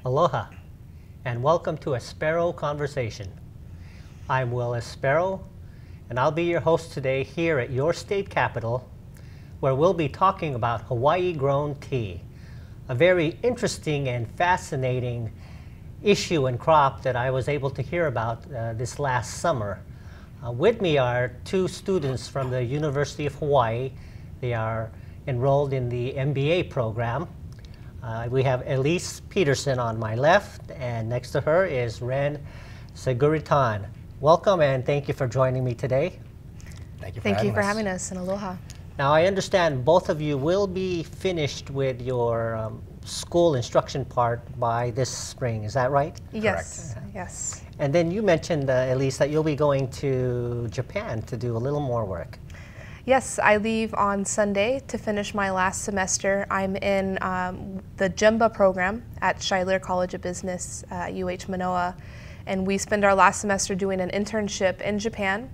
Aloha, and welcome to Espero Conversation. I'm Will Espero, and I'll be your host today here at your state capital, where we'll be talking about Hawaii-grown tea, a very interesting and fascinating issue and crop that I was able to hear about this last summer. With me are two students from the University of Hawaii. They are enrolled in the MBA program. We have Elise Peterson on my left, and next to her is Ren Seguritan. Welcome, and thank you for joining me today. Thank you for having us, and aloha. Now, I understand both of you will be finished with your school instruction part by this spring. Is that right? Yes. Correct. Yes. And then you mentioned, Elise, that you'll be going to Japan to do a little more work. Yes, I leave on Sunday to finish my last semester. I'm in the GEMBA program at Schuyler College of Business at UH Manoa, and we spend our last semester doing an internship in Japan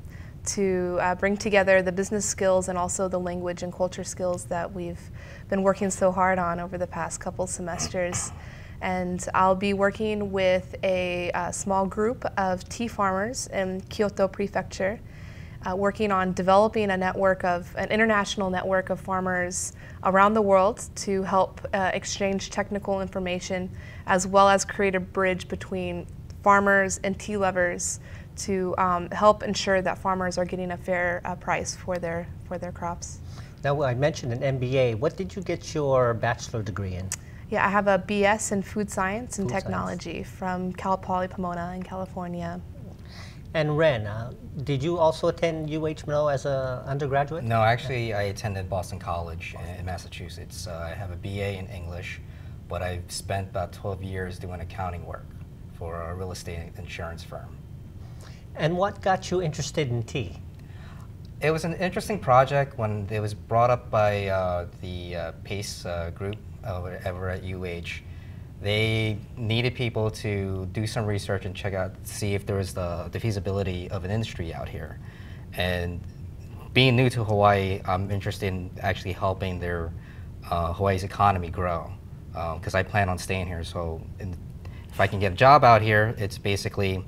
to bring together the business skills and also the language and culture skills that we've been working so hard on over the past couple semesters. And I'll be working with a small group of tea farmers in Kyoto Prefecture, working on developing an international network of farmers around the world to help exchange technical information, as well as create a bridge between farmers and tea lovers to help ensure that farmers are getting a fair price for their crops. Now, I mentioned an MBA. What did you get your bachelor degree in? Yeah, I have a BS in Food Science and Technology from Cal Poly Pomona in California. And Ren, did you also attend UH Manoa as an undergraduate? No, actually, I attended Boston College in Massachusetts. I have a BA in English, but I've spent about 12 years doing accounting work for a real estate insurance firm. And what got you interested in tea? It was an interesting project when it was brought up by the PACE group over at UH. They needed people to do some research and check out, see if there was the feasibility of an industry out here. And being new to Hawaii, I'm interested in actually helping their Hawaii's economy grow, because I plan on staying here. So if I can get a job out here, it's basically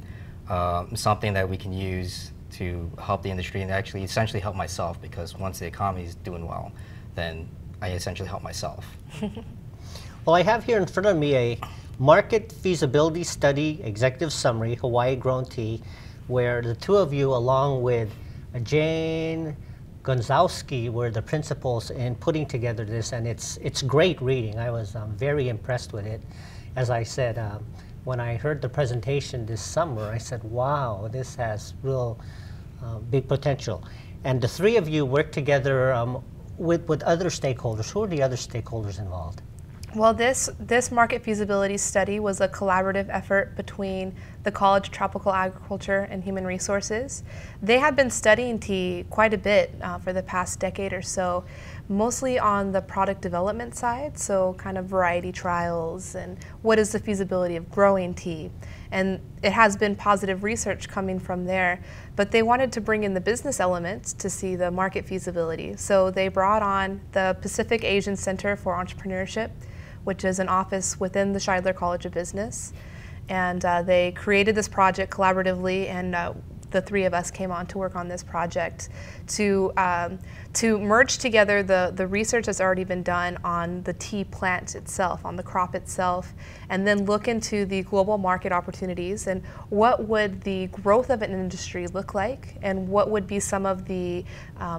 something that we can use to help the industry and actually essentially help myself, because once the economy is doing well, then I essentially help myself. Well, I have here in front of me a market feasibility study executive summary, Hawaii grown tea, where the two of you, along with Jane Gonzowski, were the principals in putting together this, and it's great reading. I was very impressed with it. As I said, when I heard the presentation this summer, I said, wow, this has real big potential. And the three of you worked together with other stakeholders. Who are the other stakeholders involved? Well, this market feasibility study was a collaborative effort between the College of Tropical Agriculture and Human Resources. They have been studying tea quite a bit for the past decade or so, mostly on the product development side, so kind of variety trials and what is the feasibility of growing tea. And it has been positive research coming from there, but they wanted to bring in the business elements to see the market feasibility. So they brought on the Pacific Asian Center for Entrepreneurship, which is an office within the Schuyler College of Business. And they created this project collaboratively, and the three of us came on to work on this project to merge together the research that's already been done on the tea plant itself, on the crop itself, and then look into the global market opportunities and what would the growth of an industry look like, and what would be some of the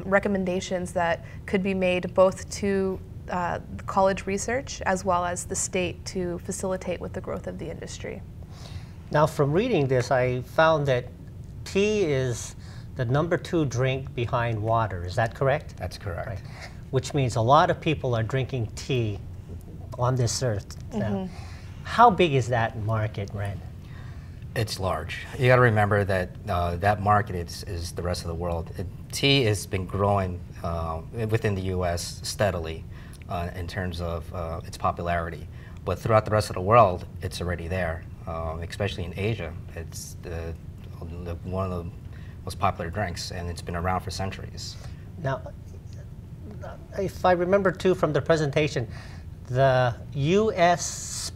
recommendations that could be made both to college research as well as the state to facilitate with the growth of the industry. Now, from reading this, I found that tea is the #2 drink behind water. Is that correct? That's correct. Right. Which means a lot of people are drinking tea on this earth now. How big is that market, Ren? It's large. You got to remember that that market is the rest of the world. Tea has been growing within the U.S. steadily in terms of its popularity, but throughout the rest of the world, it's already there. Especially in Asia, it's one of the most popular drinks, and it's been around for centuries. Now, if I remember too from the presentation, the U.S.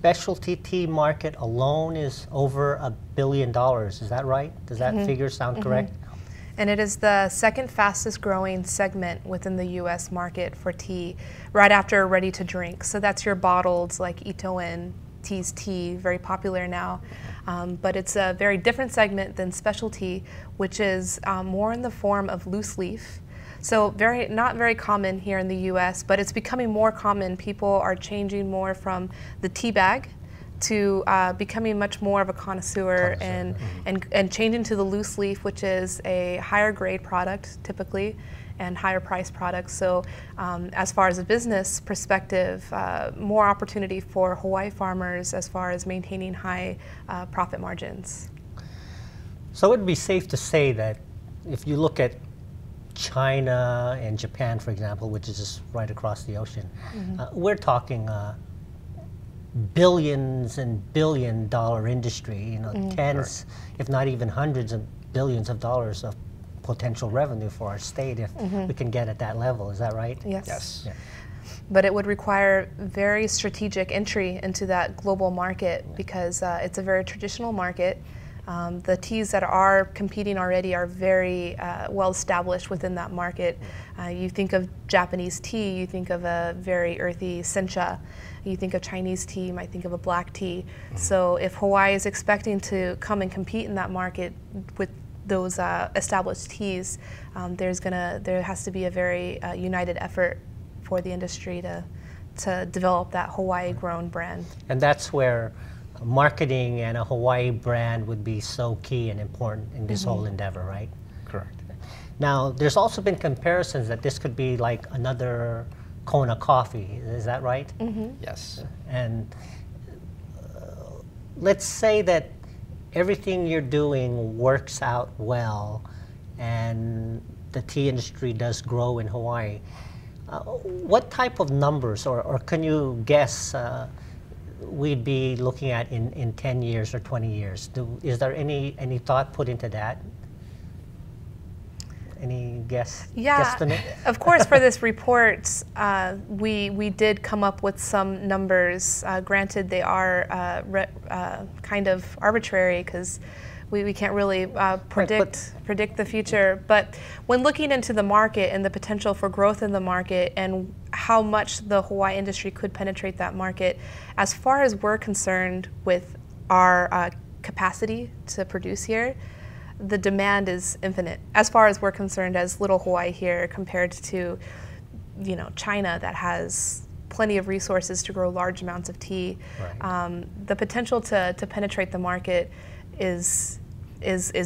specialty tea market alone is over $1 billion. Is that right? Does that figure sound correct? And it is the second fastest growing segment within the U.S. market for tea, right after ready to drink. So that's your bottled, like Itoen Tea's tea, very popular now. But it's a very different segment than specialty, which is more in the form of loose leaf. So not very common here in the U.S., but it's becoming more common. People are changing more from the tea bag to becoming much more of a connoisseur and changing to the loose leaf, which is a higher grade product typically and higher price product. So as far as a business perspective, more opportunity for Hawaii farmers as far as maintaining high profit margins. So it would be safe to say that if you look at China and Japan, for example, which is just right across the ocean, we're talking billions and billion-dollar industry, you know, tens, if not even hundreds of billions of dollars of potential revenue for our state if we can get at that level. Is that right? Yes. Yes. Yeah. But it would require very strategic entry into that global market because it's a very traditional market. The teas that are competing already are very well established within that market. You think of Japanese tea, you think of a very earthy sencha. You think of Chinese tea, you might think of a black tea. So if Hawaii is expecting to come and compete in that market with those established teas, there has to be a very united effort for the industry to develop that Hawaii-grown brand. And that's where marketing and a Hawaii brand would be so key and important in this whole endeavor, right? Correct. Now, there's also been comparisons that this could be like another Kona coffee. Is that right? Yes. And let's say that everything you're doing works out well and the tea industry does grow in Hawaii. What type of numbers, or can you guess, we'd be looking at in 10 years or 20 years? Is there any thought put into that? Any guesstimate? Of course, for this report, we did come up with some numbers. Granted, they are kind of arbitrary because we can't really predict the future. But when looking into the market and the potential for growth in the market and how much the Hawaii industry could penetrate that market, as far as we're concerned with our capacity to produce here, the demand is infinite. As far as we're concerned, as little Hawaii here compared to, you know, China that has plenty of resources to grow large amounts of tea. Right. The potential to penetrate the market is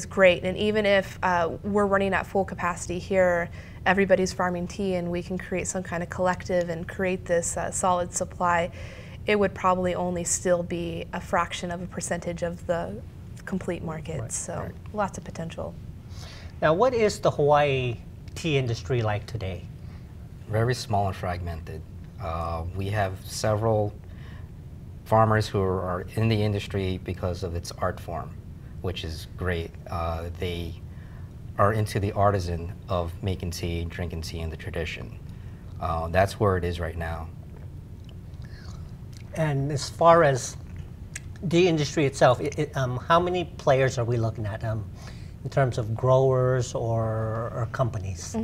great. And even if we're running at full capacity here, everybody's farming tea and we can create some kind of collective and create this solid supply, it would probably only still be a fraction of a percentage of the complete market. Right. So lots of potential. Now, what is the Hawaii tea industry like today? Very small and fragmented. We have several farmers who are in the industry because of its art form, which is great. They are into the artisan of making tea, drinking tea, and the tradition. That's where it is right now. And as far as the industry itself, how many players are we looking at in terms of growers or companies?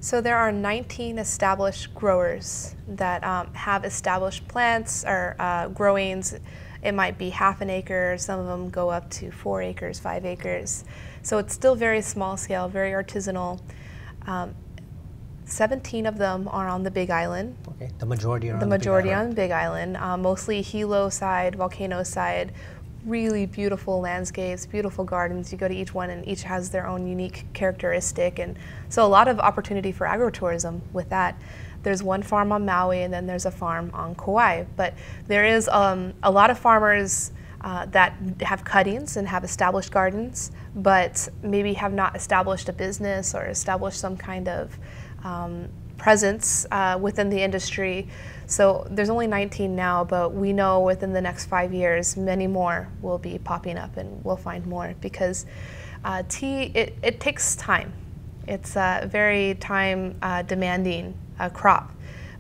So there are 19 established growers that have established plants or growings. It might be half an acre, some of them go up to 4 acres, 5 acres. So it's still very small scale, very artisanal. 17 of them are on the Big Island. Okay, the majority are on the Big Island. The majority on the Big Island, mostly Hilo side, volcano side, really beautiful landscapes, beautiful gardens. You go to each one and each has their own unique characteristic. And so a lot of opportunity for agritourism with that. There's one farm on Maui and then there's a farm on Kauai. But there is a lot of farmers that have cuttings and have established gardens, but maybe have not established a business or established some kind of presence within the industry. So there's only 19 now, but we know within the next 5 years, many more will be popping up and we'll find more because tea, it takes time. It's a very time demanding crop.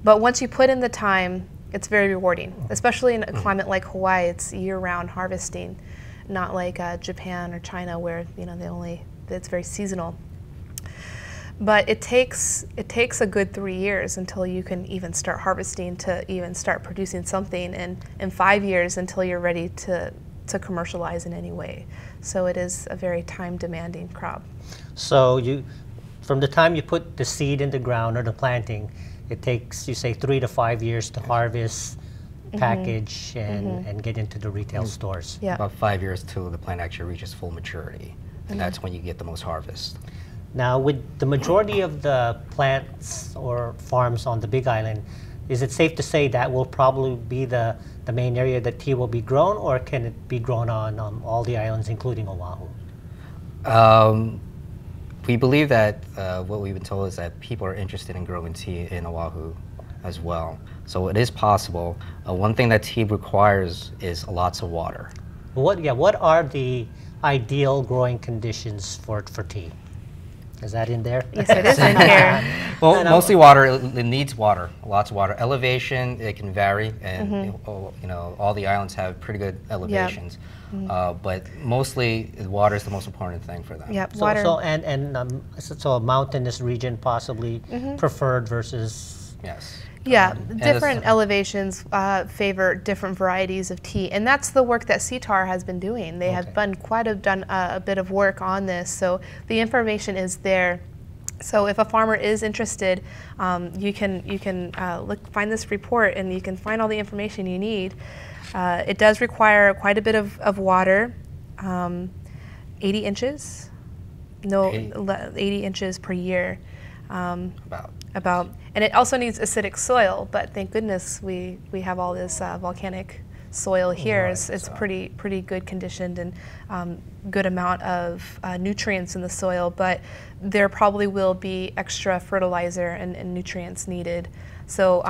But once you put in the time it's very rewarding, especially in a climate like Hawaii. It's year-round harvesting, not like Japan or China where it's very seasonal. But it takes a good 3 years until you can even start harvesting to even start producing something, and 5 years until you're ready to commercialize in any way. So it is a very time-demanding crop. So from the time you put the seed in the ground or the planting, it takes, you say, 3 to 5 years to harvest, package, and get into the retail stores. Yeah. About 5 years till the plant actually reaches full maturity, and that's when you get the most harvest. Now, with the majority of the plants or farms on the Big Island, is it safe to say that will probably be the main area that tea will be grown, or can it be grown on all the islands, including Oahu? We believe that what we've been told is that people are interested in growing tea in Oahu as well. So it is possible. One thing that tea requires is lots of water. What are the ideal growing conditions for tea? Is that in there? Yes, it is in here. Well, mostly water. It needs water, lots of water. Elevation, it can vary, and all the islands have pretty good elevations. But mostly, water is the most important thing for them. Yep, So, water. so a mountainous region possibly preferred versus. Yes. Yeah, and different it's- elevations favor different varieties of tea, and that's the work that CTAR has been doing. They have done done a bit of work on this, so the information is there. So if a farmer is interested, you can find this report, and you can find all the information you need. It does require quite a bit of water, 80 inches, 80 inches per year. And it also needs acidic soil, but thank goodness we have all this volcanic soil here. Right, It's pretty good conditioned and good amount of nutrients in the soil, but there probably will be extra fertilizer and nutrients needed. So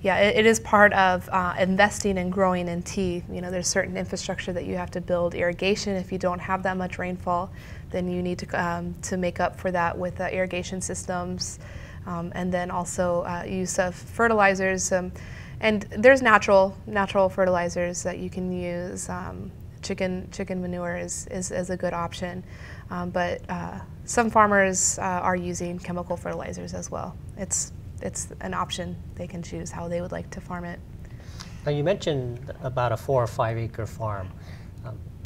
yeah, it is part of investing and growing in tea. There's certain infrastructure that you have to build. Irrigation, if you don't have that much rainfall, then you need to make up for that with irrigation systems. And then also use of fertilizers, and there's natural fertilizers that you can use. Chicken manure is a good option, but some farmers are using chemical fertilizers as well. It's an option. They can choose how they would like to farm it. Now you mentioned about a 4 or 5 acre farm.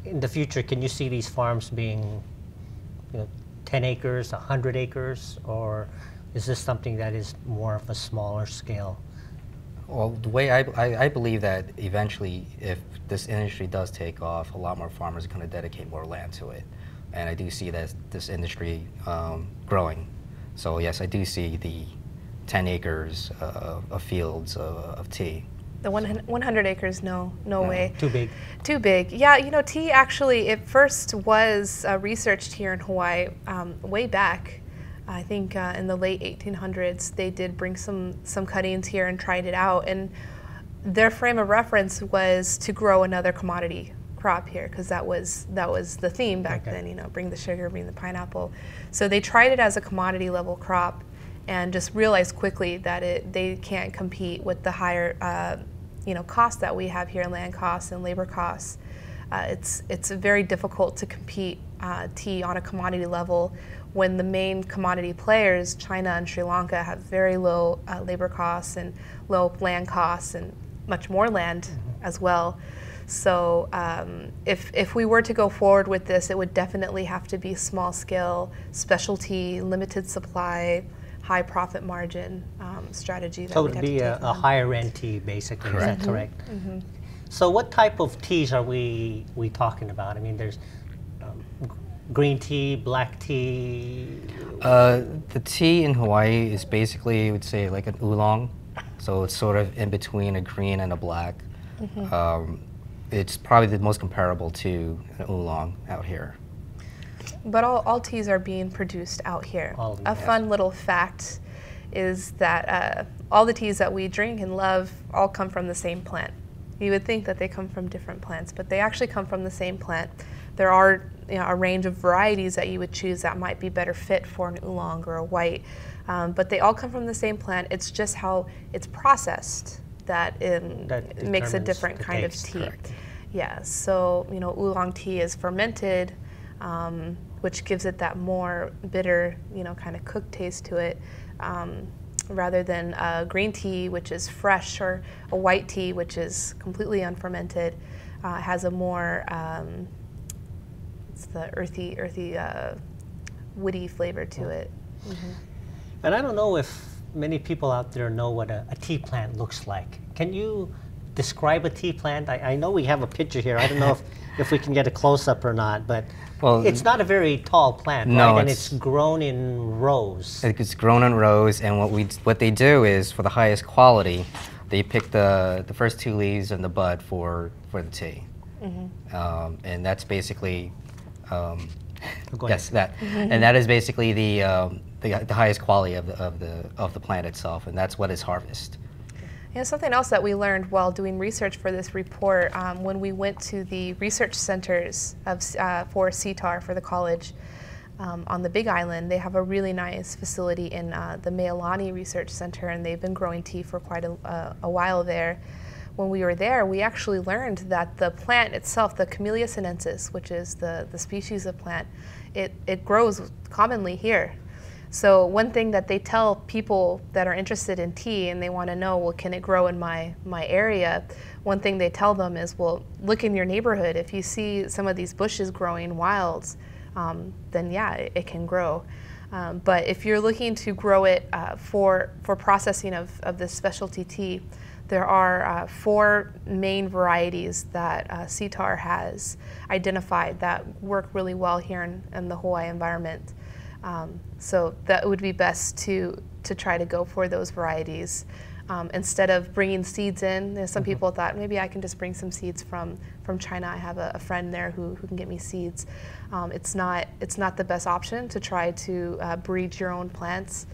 In the future, can you see these farms being 10 acres, 100 acres, or is this something that is more of a smaller scale? Well, the way I believe that eventually, if this industry does take off, a lot more farmers are going to dedicate more land to it. And I do see that this industry growing. So yes, I do see the 10 acres of fields of tea. The 100 acres, no way. Too big. Too big. Yeah, tea actually, it first was researched here in Hawaii way back. I think in the late 1800s, they did bring some cuttings here and tried it out. And their frame of reference was to grow another commodity crop here, because that was the theme back then. Bring the sugar, bring the pineapple. So they tried it as a commodity level crop, and just realized quickly that they can't compete with the higher costs that we have here, land costs and labor costs. It's very difficult to compete tea on a commodity level when the main commodity players, China and Sri Lanka, have very low labor costs and low land costs and much more land as well. So if we were to go forward with this, it would definitely have to be small scale, specialty, limited supply, high profit margin strategy. So it would be a higher end tea, basically. Correct. Is that correct? So what type of teas are we talking about? I mean, there's green tea, black tea. The tea in Hawaii is basically, I would say, like an oolong. So it's sort of in between a green and a black. It's probably the most comparable to an oolong out here. But all teas are being produced out here. A fun little fact is that all the teas that we drink and love all come from the same plant. You would think that they come from different plants, but they actually come from the same plant. There are a range of varieties that you would choose that might be better fit for an oolong or a white, but they all come from the same plant. It's just how it's processed that makes a different kind of tea. Correct. Yeah, so oolong tea is fermented, which gives it that more bitter, kind of cooked taste to it, rather than green tea, which is fresh, or a white tea, which is completely unfermented, has a more it's the earthy, woody flavor to it. Mm-hmm. And I don't know if many people out there know what a tea plant looks like. Can you describe a tea plant? I know we have a picture here. I don't know if we can get a close-up or not, but it's not a very tall plant, no, right? And it's grown in rows. It's grown in rows, and what they do is, for the highest quality, they pick the first 2 leaves and the bud for the tea. Mm-hmm. And that's basically yes, that, and that is basically the highest quality of the plant itself, and that's what is harvested. Something else that we learned while doing research for this report, when we went to the research centers for CTAR, for the college, on the Big Island, they have a really nice facility in the Meilani Research Center, and they've been growing tea for quite a while there. When we were there, we actually learned that the plant itself, the Camellia sinensis, which is the species of plant, it grows commonly here. So one thing that they tell people that are interested in tea and they want to know, well, can it grow in my area? One thing they tell them is, well, look in your neighborhood. If you see some of these bushes growing wilds, then yeah, it can grow. But if you're looking to grow it for processing of this specialty tea, there are 4 main varieties that CTAR has identified that work really well here in the Hawaii environment. So that would be best to try to go for those varieties. Instead of bringing seeds in, some people thought maybe I can just bring some seeds from China. I have a friend there who can get me seeds. It's not the best option to try to breed your own plants.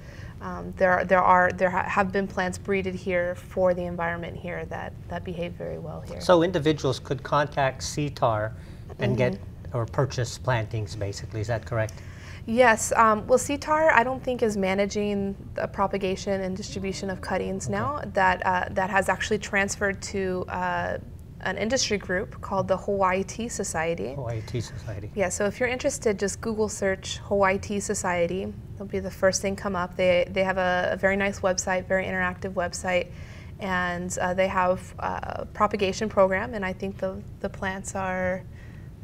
There have been plants breeded here for the environment here that behave very well here. So individuals could contact CTAR and get or purchase plantings, basically. Is that correct? Yes. Well, CTAR, I don't think, is managing the propagation and distribution of cuttings now. That has actually transferred to an industry group called the Hawaii Tea Society. Hawaii Tea Society. Yeah. So if you're interested, just Google search Hawaii Tea Society. That'll be the first thing come up. They have a very nice website, very interactive website, and they have a propagation program. And I think the plants are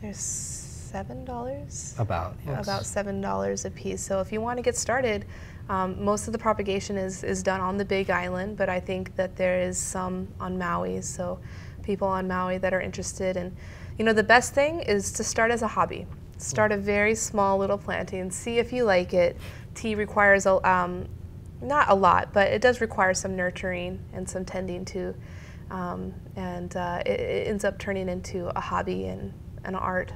there's $7? About, yes. About $7 a piece. So if you want to get started, most of the propagation is done on the Big Island, but I think that there is some on Maui. So people on Maui that are interested. And the best thing is to start as a hobby. Start a very small little planting, see if you like it. Tea requires not a lot, but it does require some nurturing and some tending to, and it ends up turning into a hobby and an art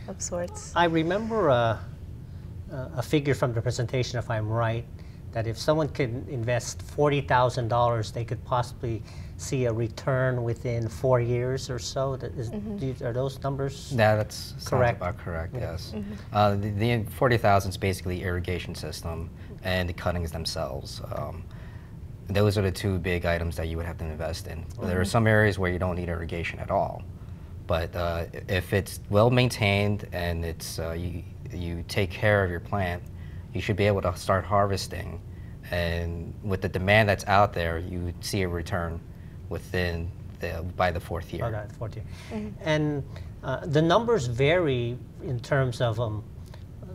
of sorts. I remember a figure from the presentation, if I'm right, that if someone could invest $40,000, they could possibly see a return within 4 years or so. Are those numbers that's correct? About correct, yes. The 40,000 is basically irrigation system and the cuttings themselves. Those are the 2 big items that you would have to invest in. There are some areas where you don't need irrigation at all. But if it's well maintained and it's you take care of your plant, you should be able to start harvesting. And with the demand that's out there, you would see a return by the 4th year. Okay, 4th year. And the numbers vary in terms of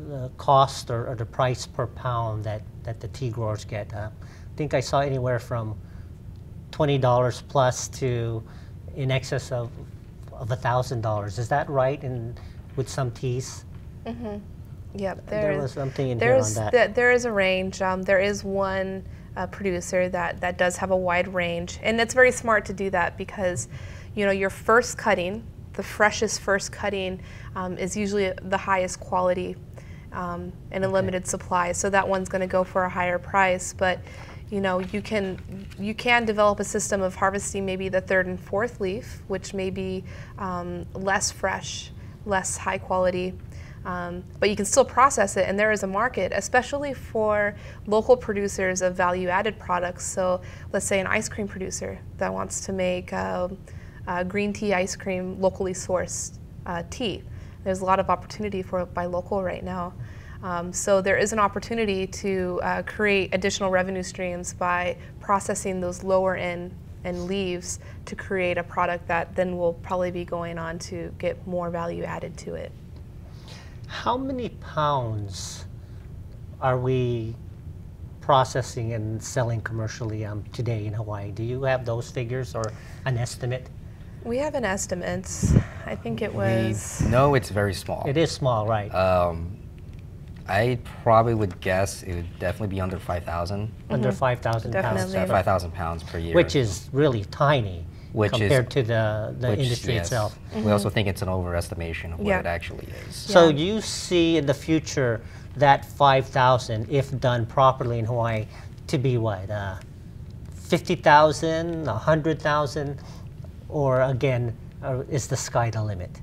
the cost or the price per pound that the tea growers get. I think I saw anywhere from $20 plus to in excess of $1,000. Is that right? And with some teas? Yep. There was something in here on that. There is a range. There is one producer that does have a wide range, and it's very smart to do that because, your first cutting, the freshest first cutting, is usually the highest quality in a limited supply. So that one's going to go for a higher price, but. You can develop a system of harvesting maybe the 3rd and 4th leaf, which may be less fresh, less high quality. But you can still process it, and there is a market, especially for local producers of value-added products. So let's say an ice cream producer that wants to make green tea ice cream, locally sourced tea. There's a lot of opportunity for buy local right now. So there is an opportunity to create additional revenue streams by processing those lower end and leaves to create a product that then will probably be going on to get more value added to it. How many pounds are we processing and selling commercially today in Hawaii? Do you have those figures or an estimate? We have an estimate. I think it was... No, it's very small. It is small, right? I probably would guess it would definitely be under 5,000. Under 5,000 pounds. Definitely. 5,000 pounds per year. Which is really tiny compared to the industry yes. itself. We also think it's an overestimation of what Yeah. it actually is. So Yeah. you see in the future that 5,000, if done properly in Hawaii, to be what? 50,000, 100,000? Or again, is the sky the limit?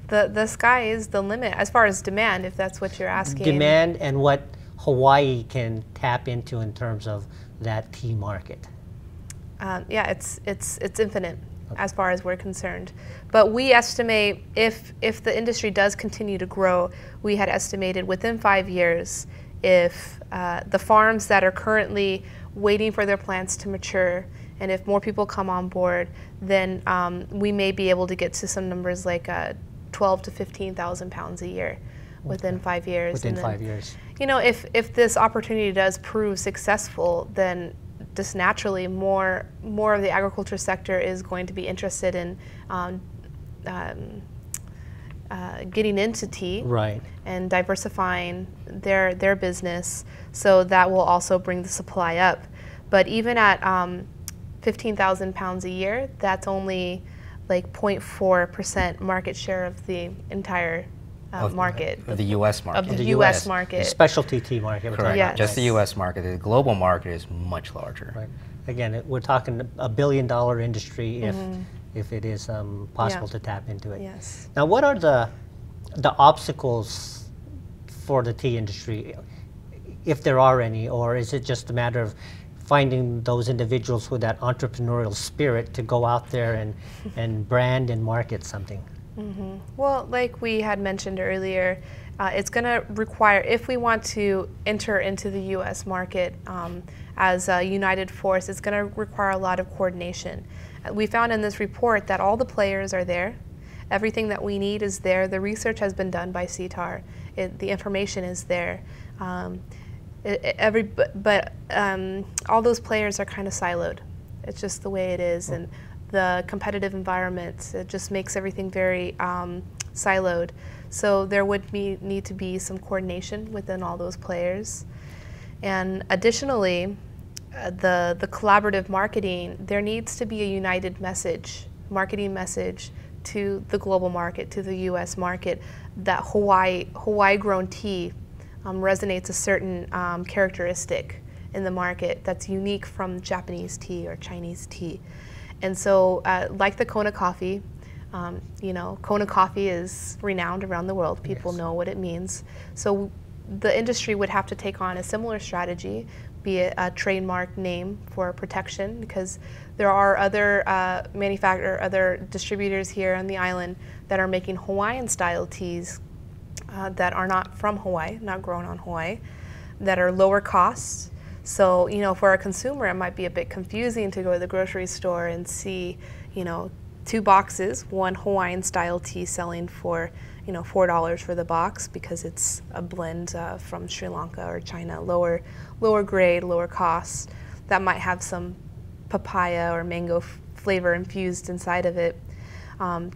The sky is the limit as far as demand, if that's what you're asking. Demand and what Hawaii can tap into in terms of that tea market. Yeah, it's infinite as far as we're concerned. But we estimate if the industry does continue to grow, we had estimated within 5 years, if the farms that are currently waiting for their plants to mature, and if more people come on board, then we may be able to get to some numbers like 12 to 15,000 pounds a year within 5 years. Within and then, 5 years. You know, if this opportunity does prove successful, then just naturally more of the agriculture sector is going to be interested in getting into tea, Right. and diversifying their business. So that will also bring the supply up. But even at 15,000 pounds a year, that's only like 0.4% market share of the entire market. Of the U.S. market. Of the U.S. market. Specialty tea market. we're Correct. talking Yes. about, Just the right? U.S. market. The global market is much larger. Right. Again, we're talking $1 billion industry if it is possible Yeah. to tap into it. Yes. Now, what are the obstacles for the tea industry, if there are any, or is it just a matter of finding those individuals with that entrepreneurial spirit to go out there and brand and market something? Well, like we had mentioned earlier, it's going to require, if we want to enter into the U.S. market as a united force, it's going to require a lot of coordination. We found in this report that all the players are there. Everything that we need is there. The research has been done by CTAR. The information is there. But all those players are kind of siloed. It's just the way it is. And the competitive environment, it just makes everything very siloed. So there would need to be some coordination within all those players. And additionally, the collaborative marketing, there needs to be a united marketing message to the global market, to the U.S. market, that Hawaii-grown tea resonates a certain characteristic in the market that's unique from Japanese tea or Chinese tea. And so, like the Kona coffee, you know, Kona coffee is renowned around the world. People Yes. know what it means. So the industry would have to take on a similar strategy, be it a trademark name for protection, because there are other other distributors here on the island that are making Hawaiian-style teas that are not from Hawaii, not grown on Hawaii, that are lower cost. So, you know, for a consumer, it might be a bit confusing to go to the grocery store and see, you know, 2 boxes, one Hawaiian-style tea selling for, you know, $4 for the box because it's a blend from Sri Lanka or China, lower grade, lower cost, that might have some papaya or mango flavor infused inside of it,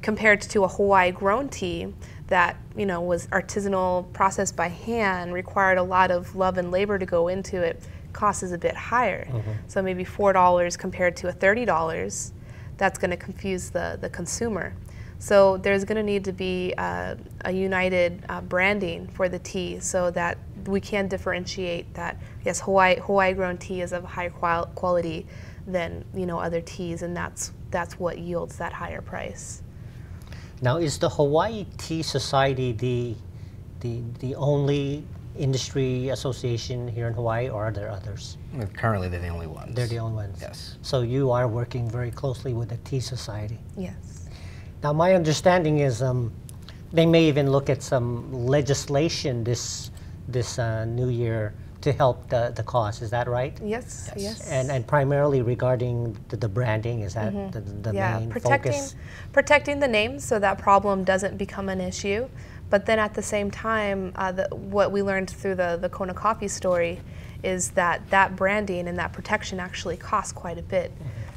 compared to a Hawaii-grown tea that, you know, was artisanal, processed by hand, required a lot of love and labor to go into it. Cost is a bit higher. So maybe $4 compared to a $30, that's going to confuse the consumer. So there's going to need to be a united branding for the tea so that we can differentiate that, yes, Hawaii-grown tea is of higher quality than, you know, other teas, and that's what yields that higher price. Now, is the Hawaii Tea Society the the only industry association here in Hawaii, or are there others? Currently, they're the only ones. They're the only ones. Yes. So you are working very closely with the Tea Society. Yes. Now, my understanding is they may even look at some legislation this new year to help the cause. Is that right? Yes. Yes. Yes. And primarily regarding the branding, is that the main focus? Protecting the name so that problem doesn't become an issue. But then at the same time, what we learned through the Kona Coffee story is that branding and that protection actually costs quite a bit.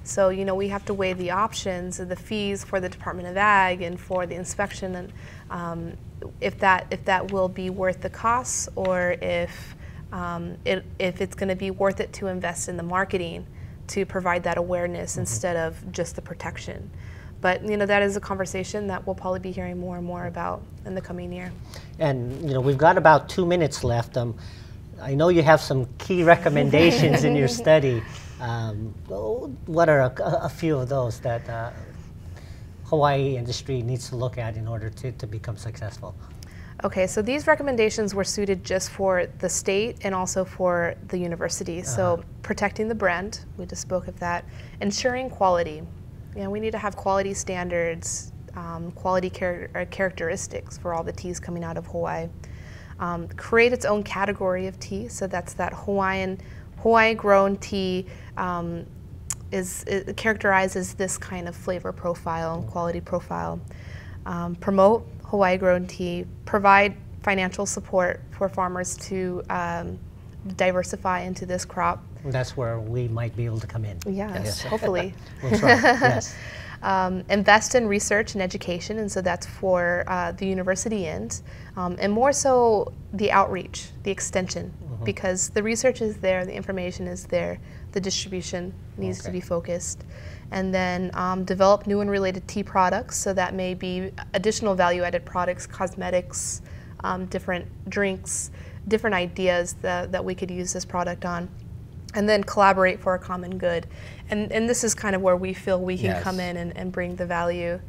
So, you know, we have to weigh the options and the fees for the Department of Ag and for the inspection, and if that will be worth the costs, or if it's going to be worth it to invest in the marketing to provide that awareness instead of just the protection. But, you know, that is a conversation that we'll probably be hearing more and more about in the coming year. And, you know, we've got about 2 minutes left. I know you have some key recommendations in your study. What are a few of those that Hawaii industry needs to look at in order to become successful? Okay, so these recommendations were suited just for the state and also for the university. So protecting the brand, we just spoke of that. Ensuring quality. You know, we need to have quality standards, quality characteristics for all the teas coming out of Hawaii. Create its own category of tea, so that's that Hawaii-grown tea it characterizes this kind of flavor profile and quality profile. Promote Hawaii-grown tea. Provide financial support for farmers to diversify into this crop. That's where we might be able to come in. Yes, hopefully. We'll try, yes. Invest in research and education, and so that's for the university end, and more so the outreach, the extension, because the research is there, the information is there, the distribution needs to be focused. And then develop new and related tea products, so that may be additional value-added products, cosmetics, different drinks, different ideas that we could use this product on. And then collaborate for a common good. And this is kind of where we feel we can come in and bring the value.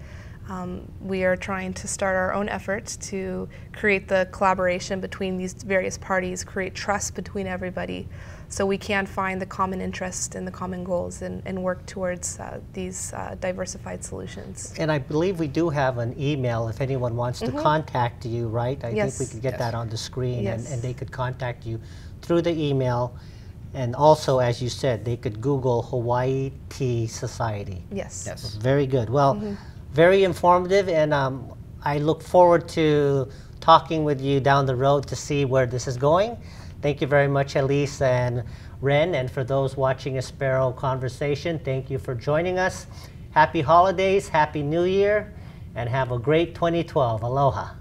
We are trying to start our own efforts to create the collaboration between these various parties, create trust between everybody, so we can find the common interest and the common goals and work towards these diversified solutions. And I believe we do have an email if anyone wants to contact you, right? I think we could get that on the screen, and they could contact you through the email. And also, as you said, they could Google Hawaii Tea Society. Yes. Very good. Well, very informative, and I look forward to talking with you down the road to see where this is going. Thank you very much, Elise and Ren, and for those watching Espero Conversation, thank you for joining us. Happy holidays, Happy New Year, and have a great 2012. Aloha.